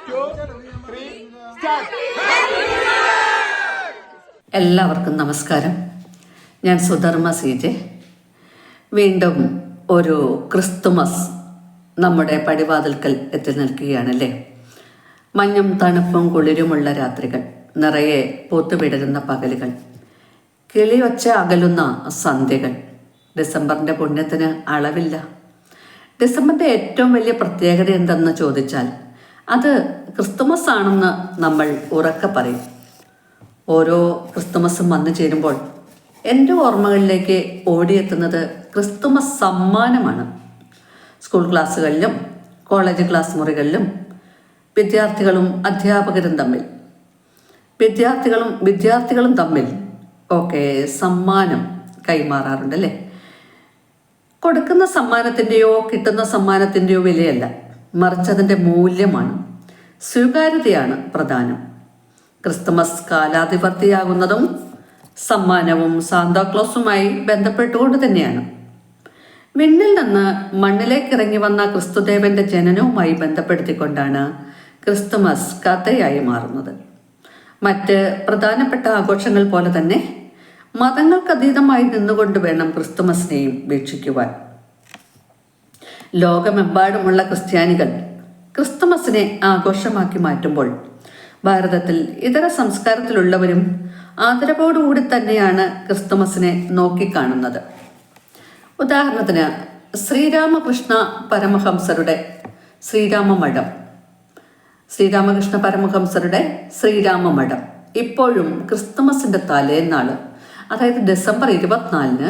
2, 3, start. എല്ലാവർക്കും നമസ്കാരം. ഞാൻ സുധർമ്മ CJ. വീണ്ടും ഒരു ക്രിസ്തുമസ് നമ്മുടെ പടിവാതിൽക്കൽ എത്തി നിൽക്കുകയാണല്ലേ. മഞ്ഞും തണുപ്പും കുളിരുമുള്ള രാത്രികൾ, നിറയെ പൂത്തുവിടരുന്ന പകലുകൾ, കിളിയൊച്ച അകലുന്ന സന്ധ്യകൾ. ഡിസംബറിൻ്റെ പുണ്യത്തിന് അളവില്ല. ഡിസംബറിൻ്റെ ഏറ്റവും വലിയ പ്രത്യേകത എന്തെന്ന് ചോദിച്ചാൽ അത് ക്രിസ്തുമസ് ആണെന്ന് നമ്മൾ ഉറക്കെ പറയും. ഓരോ ക്രിസ്തുമസും വന്നു ചേരുമ്പോൾ എൻ്റെ ഓർമ്മകളിലേക്ക് ഓടിയെത്തുന്നത് ക്രിസ്തുമസ് സമ്മാനമാണ്. സ്കൂൾ ക്ലാസ്സുകളിലും കോളേജ് ക്ലാസ് മുറികളിലും വിദ്യാർത്ഥികളും അധ്യാപകരും തമ്മിൽ, വിദ്യാർത്ഥികളും തമ്മിൽ ഒക്കെ സമ്മാനം കൈമാറാറുണ്ടല്ലേ. കൊടുക്കുന്ന സമ്മാനത്തിൻ്റെയോ കിട്ടുന്ന സമ്മാനത്തിൻ്റെയോ വിലയല്ല, മറിച്ച് അതിൻ്റെ മൂല്യമാണ്, സ്വീകാര്യതയാണ് പ്രധാനം. ക്രിസ്തുമസ് കാലാധിപത്യമാകുന്നതും സമ്മാനവും സാന്താക്ലോസുമായി ബന്ധപ്പെട്ടുകൊണ്ട് തന്നെയാണ്. വിണ്ണിൽ നിന്ന് മണ്ണിലേക്ക് ഇറങ്ങി വന്ന ക്രിസ്തുദേവന്റെ ജനനവുമായി ബന്ധപ്പെടുത്തിക്കൊണ്ടാണ് ക്രിസ്തുമസ് കഥയായി മാറുന്നത്. മറ്റ് പ്രധാനപ്പെട്ട ആഘോഷങ്ങൾ പോലെ തന്നെ മതങ്ങൾക്കതീതമായി നിന്നുകൊണ്ട് വേണം ക്രിസ്തുമസിനെയും വീക്ഷിക്കുവാൻ. ലോകമെമ്പാടുമുള്ള ക്രിസ്ത്യാനികൾ ക്രിസ്തുമസിനെ ആഘോഷമാക്കി മാറ്റുമ്പോൾ ഭാരതത്തിൽ ഇതര സംസ്കാരത്തിലുള്ളവരും ആദരവോടുകൂടി തന്നെയാണ് ക്രിസ്തുമസിനെ നോക്കിക്കാണുന്നത്. ഉദാഹരണത്തിന് ശ്രീരാമകൃഷ്ണ പരമഹംസരുടെ ശ്രീരാമകൃഷ്ണ പരമഹംസരുടെ ശ്രീരാമമഠം ഇപ്പോഴും ക്രിസ്തുമസിൻ്റെ തലേന്നാൾ, അതായത് ഡിസംബർ 24-ന്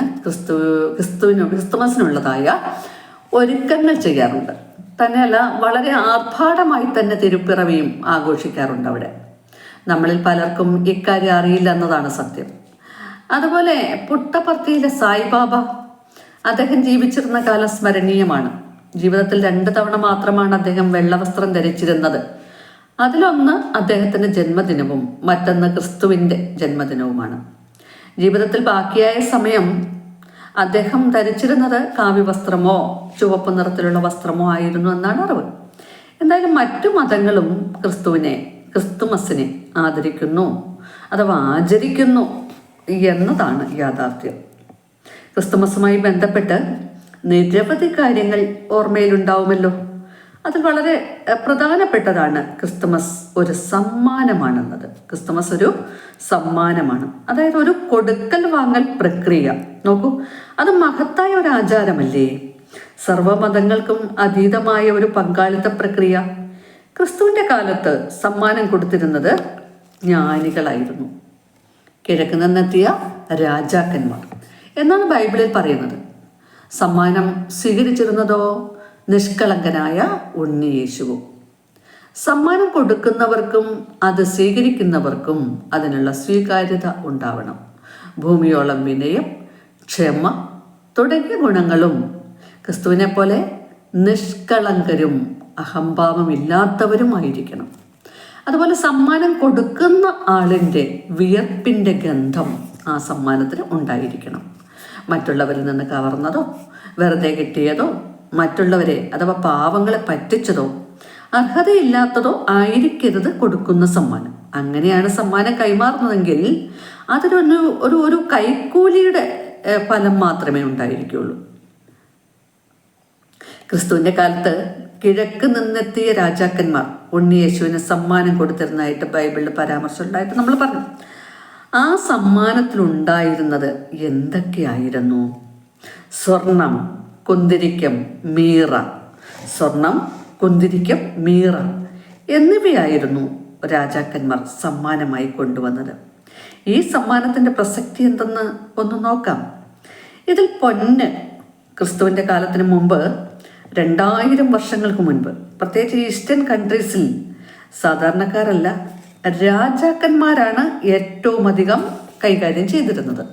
ക്രിസ്തുമസിനുള്ളതായ ഒരുക്കങ്ങൾ ചെയ്യാറുണ്ട്. തന്നെയല്ല, വളരെ ആർഭാടമായി തന്നെ തിരുപ്പിറവിയും ആഘോഷിക്കാറുണ്ട് അവിടെ. നമ്മളിൽ പലർക്കും ഇക്കാര്യം അറിയില്ല എന്നതാണ് സത്യം. അതുപോലെ പുട്ടപർത്തിയിലെ സായിബാബ, അദ്ദേഹം ജീവിച്ചിരുന്ന കാലം സ്മരണീയമാണ്. ജീവിതത്തിൽ 2 തവണ മാത്രമാണ് അദ്ദേഹം വെള്ളവസ്ത്രം ധരിച്ചിരുന്നത്. അതിലൊന്ന് അദ്ദേഹത്തിൻ്റെ ജന്മദിനവും മറ്റൊന്ന് ക്രിസ്തുവിൻ്റെ ജന്മദിനവുമാണ്. ജീവിതത്തിൽ ബാക്കിയായ സമയം അദ്ദേഹം ധരിച്ചിരുന്നത് കാവ്യവസ്ത്രമോ ചുവപ്പ് നിറത്തിലുള്ള വസ്ത്രമോ ആയിരുന്നു എന്നാണ് അറിവ്. എന്തായാലും മറ്റു മതങ്ങളും ക്രിസ്തുമസിനെ ആദരിക്കുന്നു അഥവാ ആചരിക്കുന്നു എന്നതാണ് യാഥാർത്ഥ്യം. ക്രിസ്തുമസുമായി ബന്ധപ്പെട്ട് നിരവധി കാര്യങ്ങൾ ഓർമ്മയിലുണ്ടാവുമല്ലോ. അതിൽ വളരെ പ്രധാനപ്പെട്ടതാണ് ക്രിസ്തുമസ് ഒരു സമ്മാനമാണെന്നത്. ക്രിസ്തുമസ് ഒരു സമ്മാനമാണ്, അതായത് ഒരു കൊടുക്കൽ വാങ്ങൽ പ്രക്രിയ. നോക്കൂ, അത് മഹത്തായ ഒരു ആചാരമല്ലേ. സർവമതങ്ങൾക്കും അതീതമായ ഒരു പങ്കാളിത്ത പ്രക്രിയ. ക്രിസ്തുവിൻ്റെ കാലത്ത് സമ്മാനം കൊടുത്തിരുന്നത് ജ്ഞാനികളായിരുന്നു, കിഴക്ക് നിന്നെത്തിയ രാജാക്കന്മാർ എന്നാണ് ബൈബിളിൽ പറയുന്നത്. സമ്മാനം സ്വീകരിച്ചിരുന്നതോ നിഷ്കളങ്കനായ ഉണ്ണിയേശുവും. സമ്മാനം കൊടുക്കുന്നവർക്കും അത് സ്വീകരിക്കുന്നവർക്കും അതിനുള്ള സ്വീകാര്യത ഉണ്ടാവണം. ഭൂമിയോളം വിനയം, ക്ഷമ തുടങ്ങിയ ഗുണങ്ങളും ക്രിസ്തുവിനെ പോലെ നിഷ്കളങ്കരും അഹംഭാവമില്ലാത്തവരുമായിരിക്കണം. അതുപോലെ സമ്മാനം കൊടുക്കുന്ന ആളിൻ്റെ വിയർപ്പിൻ്റെ ഗന്ധം ആ സമ്മാനത്തിന് ഉണ്ടായിരിക്കണം. മറ്റുള്ളവരിൽ നിന്ന് കവർന്നതോ വെറുതെ കിട്ടിയതോ മറ്റുള്ളവരെ അഥവാ പാവങ്ങളെ പറ്റിച്ചതോ അർഹതയില്ലാത്തതോ ആയിരിക്കരുത് കൊടുക്കുന്ന സമ്മാനം. അങ്ങനെയാണ് സമ്മാനം കൈമാറുന്നതെങ്കിൽ അതിനൊരു ഒരു കൈക്കൂലിയുടെ ഫലം മാത്രമേ ഉണ്ടായിരിക്കുള്ളൂ. ക്രിസ്തുവിൻ്റെ കാലത്ത് കിഴക്ക് നിന്നെത്തിയ രാജാക്കന്മാർ ഉണ്ണിയേശുവിന് സമ്മാനം കൊടുത്തിരുന്നതായിട്ട് ബൈബിളിൽ പരാമർശം ഉണ്ടായിട്ട് നമ്മൾ പറഞ്ഞു. ആ സമ്മാനത്തിലുണ്ടായിരുന്നത് എന്തൊക്കെയായിരുന്നു? സ്വർണം, കുന്തിരിക്കം, മീറ. സ്വർണം, കുന്തിരിക്കം, മീറ എന്നിവയായിരുന്നു രാജാക്കന്മാർ സമ്മാനമായി കൊണ്ടുവന്നത്. ഈ സമ്മാനത്തിൻ്റെ പ്രസക്തി എന്തെന്ന് ഒന്ന് നോക്കാം. ഇതിൽ പൊന്ന് ക്രിസ്തുവിൻ്റെ കാലത്തിന് മുമ്പ് 2000 വർഷങ്ങൾക്ക് മുൻപ് പ്രത്യേകിച്ച് ഈസ്റ്റേൺ കൺട്രീസിൽ സാധാരണക്കാരല്ല രാജാക്കന്മാരാണ് ഏറ്റവും അധികം കൈകാര്യം ചെയ്തിരുന്നത്.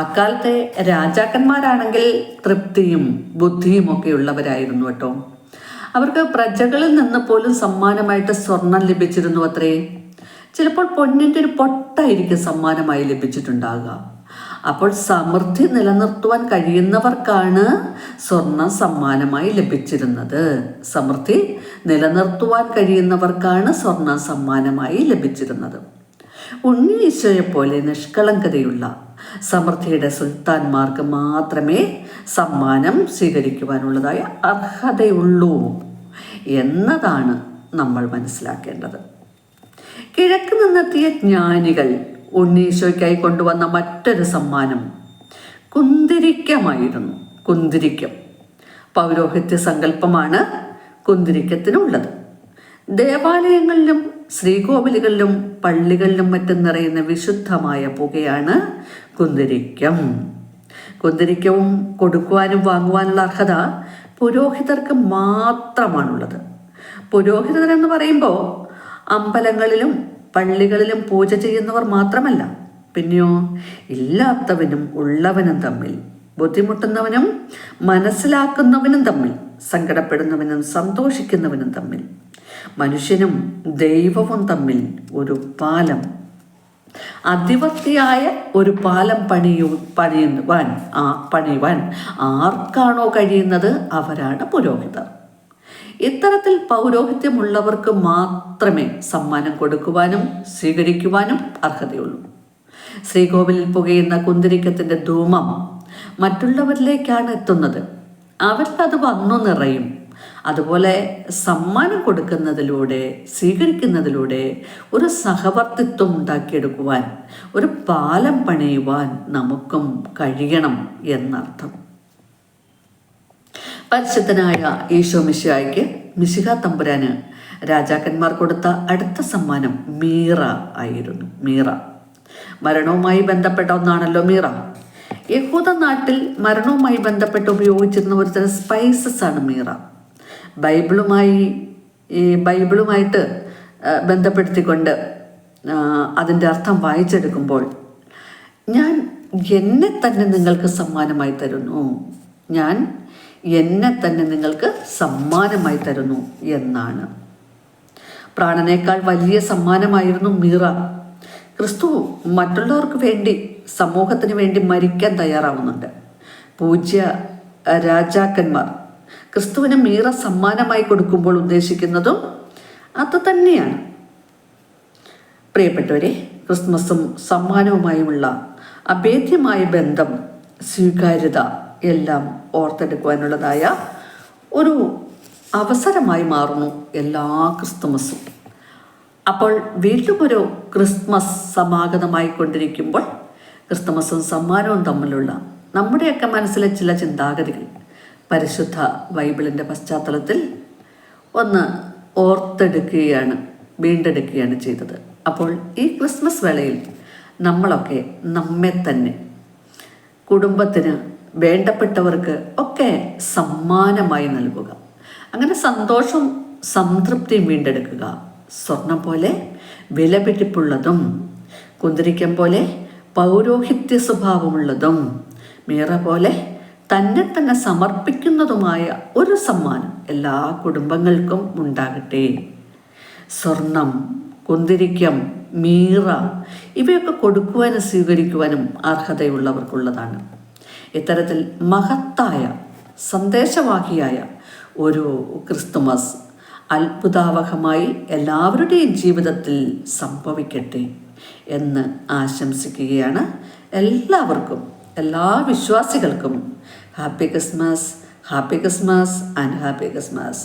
അക്കാലത്തെ രാജാക്കന്മാരാണെങ്കിൽ തൃപ്തിയും ബുദ്ധിയും ഒക്കെ ഉള്ളവരായിരുന്നു കേട്ടോ. അവർക്ക് പ്രജകളിൽ നിന്ന് പോലും സമ്മാനമായിട്ട് സ്വർണം ലഭിച്ചിരുന്നു അത്രേ. ചിലപ്പോൾ പൊന്നിൻ്റെ ഒരു പൊട്ടായിരിക്കും സമ്മാനമായി ലഭിച്ചിട്ടുണ്ടാകുക. അപ്പോൾ സമൃദ്ധി നിലനിർത്തുവാൻ കഴിയുന്നവർക്കാണ് സ്വർണം സമ്മാനമായി ലഭിച്ചിരുന്നത്. സമൃദ്ധി നിലനിർത്തുവാൻ കഴിയുന്നവർക്കാണ് സ്വർണം സമ്മാനമായി ലഭിച്ചിരുന്നത്. ഉണ്ണി ഈശോയെപ്പോലെ നിഷ്കളങ്കതയുള്ള സമൃദ്ധിയുടെ സുൽത്താൻമാർക്ക് മാത്രമേ സമ്മാനം സ്വീകരിക്കുവാനുള്ളതായ അർഹതയുള്ളൂ എന്നതാണ് നമ്മൾ മനസ്സിലാക്കേണ്ടത്. കിഴക്ക് നിന്നെത്തിയ ജ്ഞാനികൾ ഉണ്ണീശോയ്ക്കായി കൊണ്ടുവന്ന മറ്റൊരു സമ്മാനം കുന്തിരിക്കമായിരുന്നു. കുന്തിരിക്കം പൗരോഹിത്യ സങ്കല്പമാണ് കുന്തിരിക്കത്തിനുള്ളത്. ദേവാലയങ്ങളിലും ശ്രീകോവിലുകളിലും പള്ളികളിലും മറ്റും നിറയുന്ന വിശുദ്ധമായ പുകയാണ് കുന്തിരിക്കം. കുന്തിരിക്കവും കൊടുക്കുവാനും വാങ്ങുവാനുള്ള അർഹത പുരോഹിതർക്ക് മാത്രമാണുള്ളത്. പുരോഹിതരെന്ന് പറയുമ്പോൾ അമ്പലങ്ങളിലും പള്ളികളിലും പൂജ ചെയ്യുന്നവർ മാത്രമല്ല, പിന്നെയോ ഇല്ലാത്തവനും ഉള്ളവനും തമ്മിൽ, ബുദ്ധിമുട്ടുന്നവനും മനസ്സിലാക്കുന്നവനും തമ്മിൽ, സങ്കടപ്പെടുന്നവനും സന്തോഷിക്കുന്നവനും തമ്മിൽ, മനുഷ്യനും ദൈവവും തമ്മിൽ ഒരു പാലം, അധിപത്യായ ഒരു പാലം പണിയുവാൻ ആർക്കാണോ കഴിയുന്നത് അവരാണ് പുരോഹിതർ. ഇത്തരത്തിൽ പൗരോഹിത്യമുള്ളവർക്ക് മാത്രമേ സമ്മാനം കൊടുക്കുവാനും സ്വീകരിക്കുവാനും അർഹതയുള്ളൂ. ശ്രീകോവിലിൽ പുകയുന്ന കുന്തിരിക്കത്തിൻ്റെ ധൂമം മറ്റുള്ളവരിലേക്കാണ് എത്തുന്നത്. അവർക്കത് വന്നു നിറയും. അതുപോലെ സമ്മാനം കൊടുക്കുന്നതിലൂടെ, സ്വീകരിക്കുന്നതിലൂടെ ഒരു സഹവർത്തിത്വം ഉണ്ടാക്കിയെടുക്കുവാൻ, ഒരു പാലം പണിയുവാൻ നമുക്കും കഴിയണം എന്നർത്ഥം. പരിശുദ്ധനായ ഈശോ മിശിഹായ്ക്ക്, മിശിഹാ തമ്പുരാന് രാജാക്കന്മാർ കൊടുത്ത അടുത്ത സമ്മാനം മീറ ആയിരുന്നു. മീറ മരണവുമായി ബന്ധപ്പെട്ട ഒന്നാണല്ലോ മീറ. യഹൂദ നാട്ടിൽ മരണവുമായി ബന്ധപ്പെട്ട് ഉപയോഗിച്ചിരുന്ന ഒരു തരം സ്പൈസസ് ആണ് മീറ. ബൈബിളുമായിട്ട് ബന്ധപ്പെടുത്തിക്കൊണ്ട് അതിൻ്റെ അർത്ഥം വായിച്ചെടുക്കുമ്പോൾ, ഞാൻ എന്നെ തന്നെ നിങ്ങൾക്ക് സമ്മാനമായി തരുന്നു, ഞാൻ എന്നെ തന്നെ നിങ്ങൾക്ക് സമ്മാനമായി തരുന്നു എന്നാണ്. പ്രാണനേക്കാൾ വലിയ സമ്മാനമായിരുന്നു മീറ. ക്രിസ്തു മറ്റുള്ളവർക്ക് വേണ്ടി, സമൂഹത്തിന് വേണ്ടി മരിക്കാൻ തയ്യാറാവുന്നുണ്ട്. പൂജ്യ രാജാക്കന്മാർ ക്രിസ്തുവിന് മീറ സമ്മാനമായി കൊടുക്കുമ്പോൾ ഉദ്ദേശിക്കുന്നതും അത് തന്നെയാണ്. പ്രിയപ്പെട്ടവരെ, ക്രിസ്മസും സമ്മാനവുമായുമുള്ള അഭേദ്യമായ ബന്ധം, സ്വീകാര്യത എല്ലാം ഓർത്തെടുക്കുവാനുള്ളതായ ഒരു അവസരമായി മാറുന്നു എല്ലാ ക്രിസ്തുമസും. അപ്പോൾ വീണ്ടും ഒരു ക്രിസ്മസ് സമാഗതമായി കൊണ്ടിരിക്കുമ്പോൾ ക്രിസ്തുമസും സമ്മാനവും തമ്മിലുള്ള നമ്മുടെയൊക്കെ മനസ്സിലെ ചില ചിന്താഗതികൾ പരിശുദ്ധ ബൈബിളിൻ്റെ പശ്ചാത്തലത്തിൽ ഒന്ന് വീണ്ടെടുക്കുകയാണ് ചെയ്തത്. അപ്പോൾ ഈ ക്രിസ്മസ് വേളയിൽ നമ്മളൊക്കെ നമ്മെ തന്നെ, കുടുംബത്തിന്, വേണ്ടപ്പെട്ടവർക്ക് ഒക്കെ സമ്മാനമായി നൽകുക. അങ്ങനെ സന്തോഷവും സംതൃപ്തിയും വീണ്ടെടുക്കുക. സ്വർണം പോലെ വിലപിടിപ്പുള്ളതും, കുന്തിരിക്കം പോലെ പൗരോഹിത്യ സ്വഭാവമുള്ളതും, മീറ പോലെ തന്നെ തന്നെ സമർപ്പിക്കുന്നതുമായ ഒരു സമ്മാനം എല്ലാ കുടുംബങ്ങൾക്കും ഉണ്ടാകട്ടെ. സ്വർണം, കുന്തിരിക്കം, മീറ ഇവയൊക്കെ കൊടുക്കുവാനും സ്വീകരിക്കുവാനും അർഹതയുള്ളവർക്കുള്ളതാണ്. ഇത്തരത്തിൽ മഹത്തായ സന്ദേശവാഹിയായ ഒരു ക്രിസ്തുമസ് അത്ഭുതാവഹമായി എല്ലാവരുടെയും ജീവിതത്തിൽ സംഭവിക്കട്ടെ എന്ന് ആശംസിക്കുകയാണ്. എല്ലാവർക്കും, എല്ലാ വിശ്വാസികൾക്കും happy Christmas, happy Christmas and happy Christmas.